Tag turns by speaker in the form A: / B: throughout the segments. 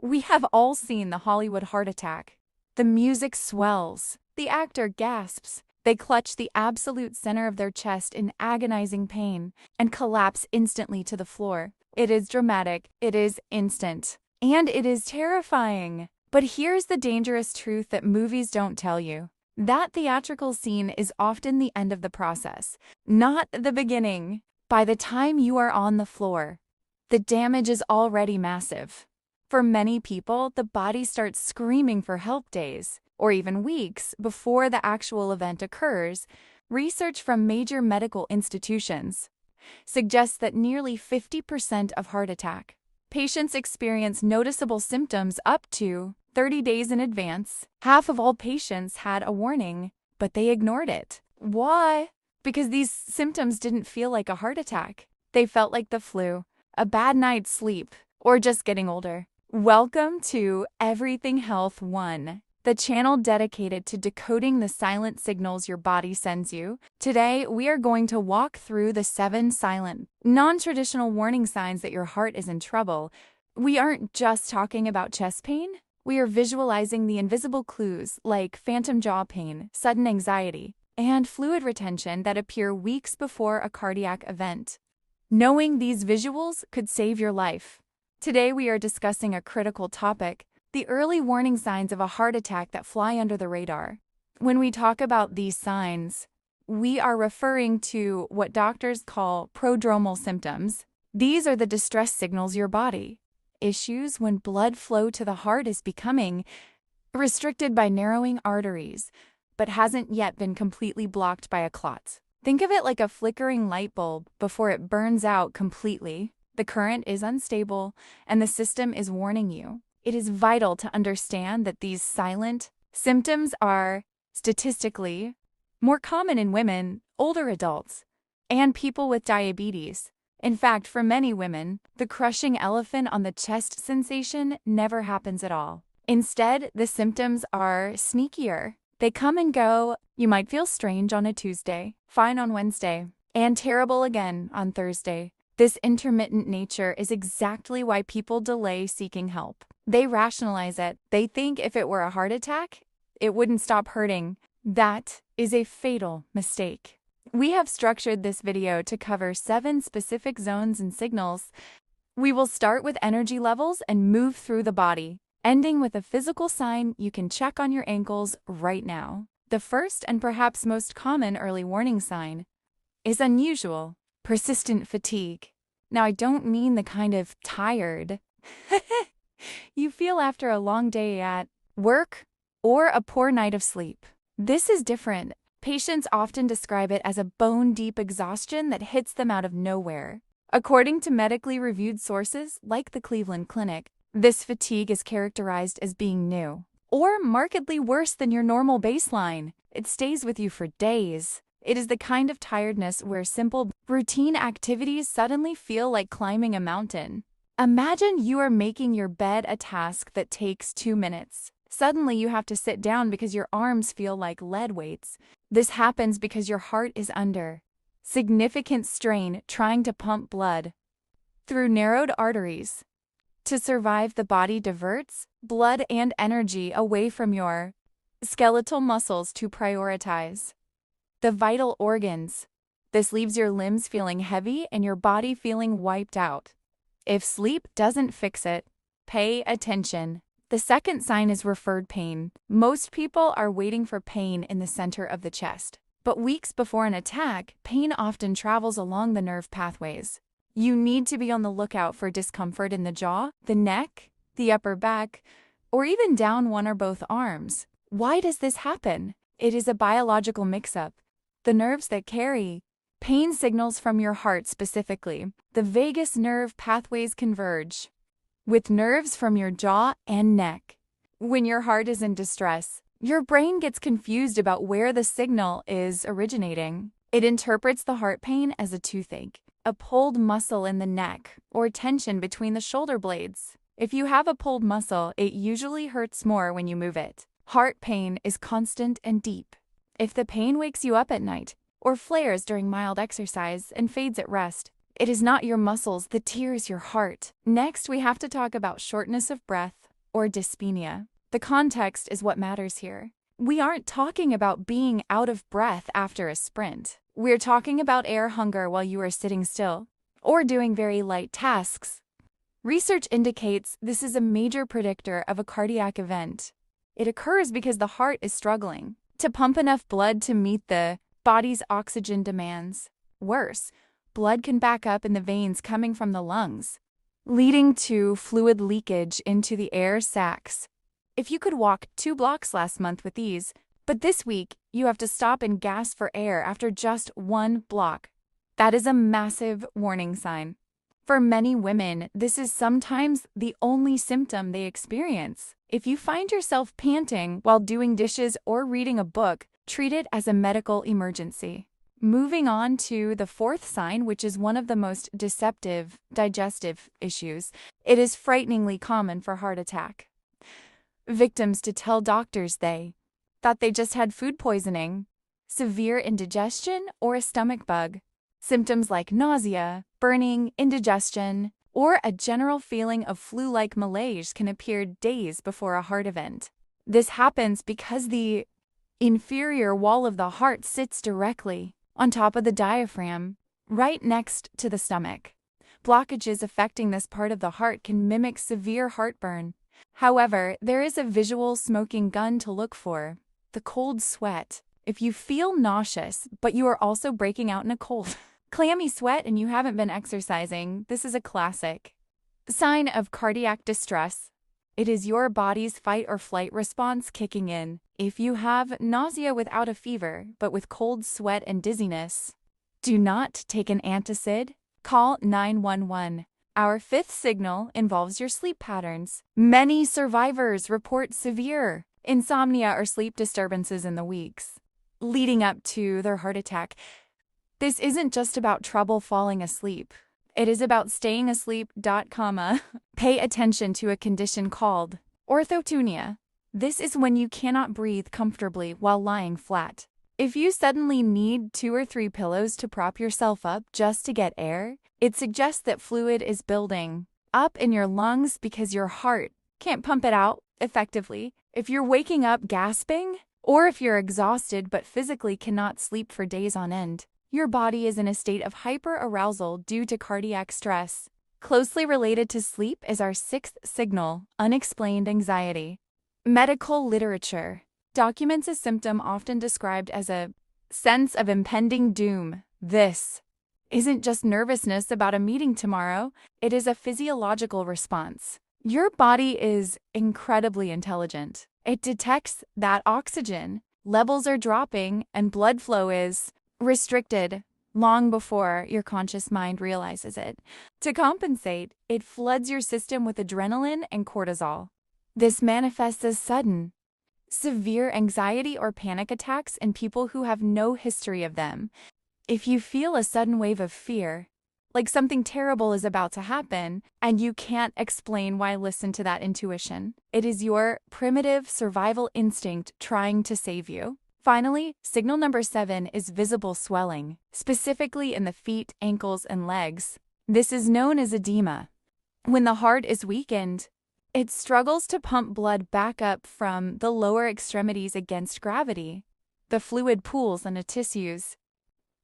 A: We have all seen the Hollywood heart attack. The music swells, the actor gasps, they clutch the absolute center of their chest in agonizing pain and collapse instantly to the floor. It is dramatic, it is instant, and it is terrifying. But here's the dangerous truth that movies don't tell you. That theatrical scene is often the end of the process, not the beginning. By the time you are on the floor, the damage is already massive. For many people, the body starts screaming for help days, or even weeks, before the actual event occurs. Research from major medical institutions suggests that nearly 50% of heart attack patients experience noticeable symptoms up to 30 days in advance. Half of all patients had a warning, but they ignored it. Why? Because these symptoms didn't feel like a heart attack. They felt like the flu, a bad night's sleep, or just getting older. Welcome to Everything Health 1, the channel dedicated to decoding the silent signals your body sends you. Today, we are going to walk through the 7 silent, non-traditional warning signs that your heart is in trouble. We aren't just talking about chest pain. We are visualizing the invisible clues like phantom jaw pain, sudden anxiety, and fluid retention that appear weeks before a cardiac event. Knowing these visuals could save your life. Today we are discussing a critical topic, the early warning signs of a heart attack that fly under the radar. When we talk about these signs, we are referring to what doctors call prodromal symptoms. These are the distress signals your body issues when blood flow to the heart is becoming restricted by narrowing arteries, but hasn't yet been completely blocked by a clot. Think of it like a flickering light bulb before it burns out completely. The current is unstable, and the system is warning you. It is vital to understand that these silent symptoms are, statistically, more common in women, older adults, and people with diabetes. In fact, for many women, the crushing elephant on the chest sensation never happens at all. Instead, the symptoms are sneakier. They come and go. You might feel strange on a Tuesday, fine on Wednesday, and terrible again on Thursday. This intermittent nature is exactly why people delay seeking help. They rationalize it. They think if it were a heart attack, it wouldn't stop hurting. That is a fatal mistake. We have structured this video to cover 7 specific zones and signals. We will start with energy levels and move through the body, ending with a physical sign you can check on your ankles right now. The first and perhaps most common early warning sign is unusual, persistent fatigue. Now, I don't mean the kind of tired you feel after a long day at work or a poor night of sleep. This is different. Patients often describe it as a bone-deep exhaustion that hits them out of nowhere. According to medically reviewed sources like the Cleveland Clinic, this fatigue is characterized as being new or markedly worse than your normal baseline. It stays with you for days. It is the kind of tiredness where simple, routine activities suddenly feel like climbing a mountain. Imagine you are making your bed a task that takes 2 minutes. Suddenly you have to sit down because your arms feel like lead weights. This happens because your heart is under significant strain trying to pump blood through narrowed arteries. To survive, the body diverts blood and energy away from your skeletal muscles to prioritize the vital organs. This leaves your limbs feeling heavy and your body feeling wiped out. If sleep doesn't fix it, pay attention. The second sign is referred pain. Most people are waiting for pain in the center of the chest. But weeks before an attack, pain often travels along the nerve pathways. You need to be on the lookout for discomfort in the jaw, the neck, the upper back, or even down one or both arms. Why does this happen? It is a biological mix-up. The nerves that carry pain signals from your heart specifically, the vagus nerve pathways converge with nerves from your jaw and neck. When your heart is in distress, your brain gets confused about where the signal is originating. It interprets the heart pain as a toothache, a pulled muscle in the neck, or tension between the shoulder blades. If you have a pulled muscle, it usually hurts more when you move it. Heart pain is constant and deep. If the pain wakes you up at night, or flares during mild exercise and fades at rest, it is not your muscles that tears your heart. Next, we have to talk about shortness of breath. or dyspnea. The context is what matters here. We aren't talking about being out of breath after a sprint. We're talking about air hunger while you are sitting still or doing very light tasks. Research indicates this is a major predictor of a cardiac event. It occurs because the heart is struggling to pump enough blood to meet the body's oxygen demands. Worse, blood can back up in the veins coming from the lungs, leading to fluid leakage into the air sacs. If you could walk 2 blocks last month with ease, but this week you have to stop and gasp for air after just 1 block, that is a massive warning sign. For many women, this is sometimes the only symptom they experience. If you find yourself panting while doing dishes or reading a book, treat it as a medical emergency. Moving on to the 4th sign, which is one of the most deceptive digestive issues. It is frighteningly common for heart attack victims to tell doctors they thought they just had food poisoning, severe indigestion, or a stomach bug. Symptoms like nausea, burning, indigestion, or a general feeling of flu-like malaise can appear days before a heart event. This happens because the inferior wall of the heart sits directly on top of the diaphragm, right next to the stomach. Blockages affecting this part of the heart can mimic severe heartburn. However, there is a visual smoking gun to look for: the cold sweat. If you feel nauseous, but you are also breaking out in a cold, clammy sweat and you haven't been exercising, this is a classic sign of cardiac distress. It is your body's fight or flight response kicking in. If you have nausea without a fever, but with cold sweat and dizziness, do not take an antacid. Call 911. Our 5th signal involves your sleep patterns. Many survivors report severe insomnia or sleep disturbances in the weeks leading up to their heart attack. This isn't just about trouble falling asleep. It is about staying asleep. Pay attention to a condition called orthotunia. This is when you cannot breathe comfortably while lying flat. If you suddenly need 2 or 3 pillows to prop yourself up just to get air, it suggests that fluid is building up in your lungs because your heart can't pump it out effectively. If you're waking up gasping, or if you're exhausted but physically cannot sleep for days on end, your body is in a state of hyperarousal due to cardiac stress. Closely related to sleep is our 6th signal, unexplained anxiety. Medical literature documents a symptom often described as a sense of impending doom. This isn't just nervousness about a meeting tomorrow, it is a physiological response. Your body is incredibly intelligent. It detects that oxygen levels are dropping and blood flow is restricted long before your conscious mind realizes it. To compensate, it floods your system with adrenaline and cortisol. This manifests as sudden, severe anxiety or panic attacks in people who have no history of them. If you feel a sudden wave of fear, like something terrible is about to happen, and you can't explain why, listen to that intuition. It is your primitive survival instinct trying to save you. Finally, signal number 7 is visible swelling, specifically in the feet, ankles, and legs. This is known as edema. When the heart is weakened, it struggles to pump blood back up from the lower extremities against gravity. The fluid pools in the tissues.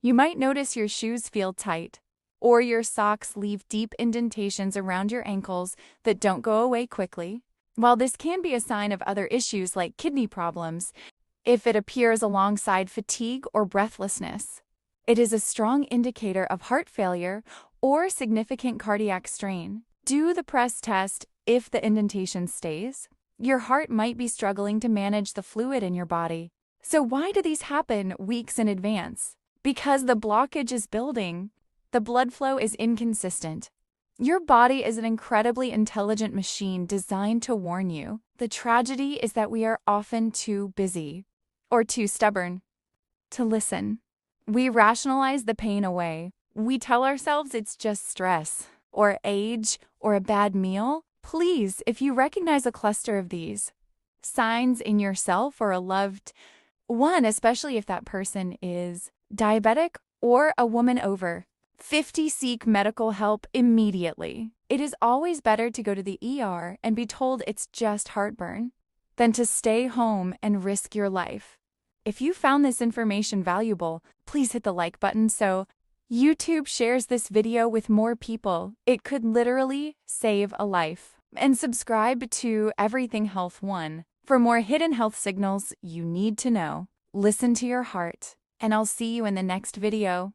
A: You might notice your shoes feel tight, or your socks leave deep indentations around your ankles that don't go away quickly. While this can be a sign of other issues like kidney problems, if it appears alongside fatigue or breathlessness, it is a strong indicator of heart failure or significant cardiac strain. Do the press test. If the indentation stays, your heart might be struggling to manage the fluid in your body. So why do these happen weeks in advance? Because the blockage is building. The blood flow is inconsistent. Your body is an incredibly intelligent machine designed to warn you. The tragedy is that we are often too busy or too stubborn to listen. We rationalize the pain away. We tell ourselves it's just stress or age or a bad meal. Please, if you recognize a cluster of these signs in yourself or a loved one, especially if that person is diabetic or a woman over 50. Seek medical help immediately. It is always better to go to the ER and be told it's just heartburn than to stay home and risk your life. If you found this information valuable, please hit the like button so YouTube shares this video with more people. It could literally save a life. And subscribe to Everything Health 1 for more hidden health signals you need to know. Listen to your heart, and I'll see you in the next video.